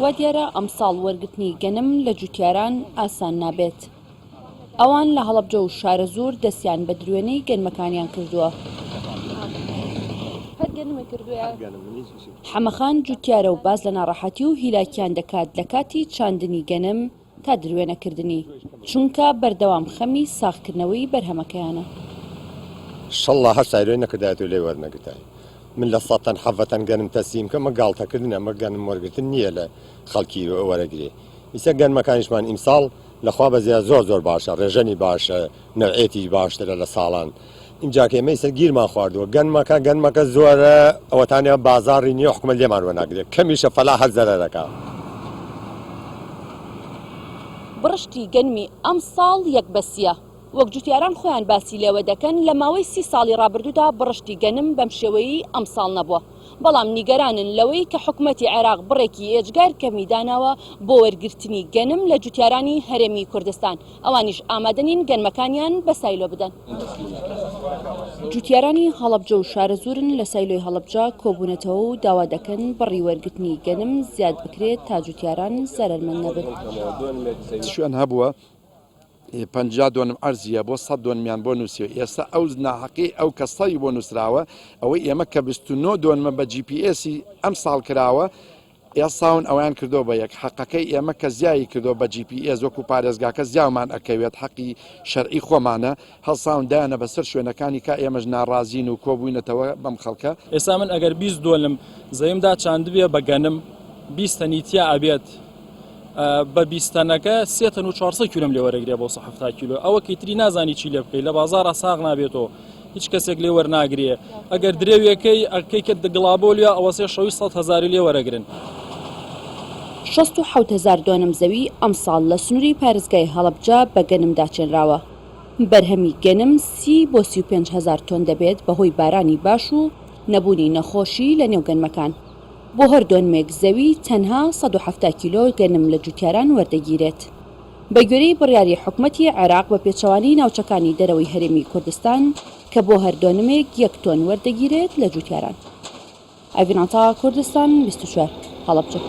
وا دیارە ئەمساڵ وەرگرتنی گەنم لە جوتیاران ئاسان نابێت. ئەوان لە هەڵەبجە و شارە زۆر دەستیان بە درێنەی گەنمەکانیان کردووە. حەمەخان جوتیارە و باز لە ناڕەحەتی و هیلاکیان دەکات لە کاتی چاندنی گەنم تا درێنەکردنی، چونکە بەردەوام خەمی ساختکردنەوەی بەرهەمەکەیانە. شەڵڵا هەر سایرۆی نەکردایەت و لێ وەرنەگرتای. من لە سەتەن حەڤەتەن گەنم تەسیم کە مە گاڵتەکردن ئەمە گەنم وەرگرتن نییە لە خەڵکی وەرەگرێ. ئیسە گەنمەکانیشمان ئیمساڵ لەخوا بەزیە زۆر باشە، ڕێژەنی باشە، نەوعێتی باشترە لە ساڵان. اینجا کە ئێمە ئیسەر گیرمان خواردووە گەنمەکە زۆرە، ئەوەتانیا بازاڕی نییە حکومە لێمان وەناگرێت، کەمیشە فەلا هەر زەرەرەکە. بڕشتی گەنمی ئەم ساڵ یەک بەسیە. وەک جوتیاران خۆیان باسی لێوە دەکەن لە ماوەی 30 ساڵی ڕابردوودا بڕشتی گەنم بەم شێوەیەی ئەم ساڵ نەبووە، بەڵام نیگەرانن لەوەی کە حکوومەتی عێراق بڕێکی ئێجگار کەمیداناوە بۆ وەرگرتنی گەنم لە جوتیارانی هەرێمی کوردستان، ئەوانیش ئامادەنین گەنمەکانیان بە سایلۆ بدەن. جوتیارانی هەڵەبجە و شارە زۆرن لە سایلۆی هەڵەبجە کۆبوونەتەوە و داوا دەکەن بڕی وەرگرتنی گەنم زیاد بکرێت تا جوتیاران زەرمەند نەبن. شوێن هەبووە 50 دۆنم ئەرزیە بۆ 100 دۆنمیان بۆ نووسیوە، ئێستا ئەو ناحەقی ئەو کەسەی بۆ نووسراوە ئەوەی ئێمە کە 29 دۆنمە بە GPS ئەم ساڵ کراوە، ئێساون ئەویان کردو بە یەک حەقەکەی ئێمە کە زیایی کردو بە GPS وەکو پارێزگاکە زیاومان ئەکەوێت حەقی شەرعی خۆمانە هەڵساون دایانە بەسەر شوێنەکانی کا ئێمەش ناڕازین و کۆبووینەتەوە بەم خەڵکە. ئێستا من ئەگەر 20 دۆنم زەیمدا چاندبێ بە گەنم 20 تەنیتیا ئەبێت بە 20 تەنەکە 3 تەن و 400 کیلۆم لێ وەرەگرێ بۆ 70 کیلۆ، ئەوە کەیتری نازانی چی لێ بکەیت، لە بازاڕە ساغ نابێتەوە، هیچ کەسێک لێ وەرناگرێ. ئەگەر درێویەکەی ئەکەیکە دگڵابۆ لێ ئەوە 600,000 لێ وەرەگرن. 67,000 دۆنم زەوی ئەم ساڵ لە سنووری پارێزگای هەڵەبجە بە گەنم داچێنراوە. بەرهەمی گەنم 30 بۆ 35,000 تۆن دەبێت بەهۆی بارانی باش و نەبوونی نەخۆشی لە نێو گەنمەکان. بۆ هەر دۆنمێک زەوی تەنها 170 کیلۆ گەنم لە جوتیاران وەردەگیرێت. بە گوێرەی بڕیاری حکوومەتی عێراق بە پێچەوانی ناوچەکانی دەرەوەی هەرێمی کوردستان کە بۆ هەر دۆنمێک 1 تۆن وەردەگیرێت لە جوتیاران. ئەڤینانتا کوردستان 24 هەڵەبجە.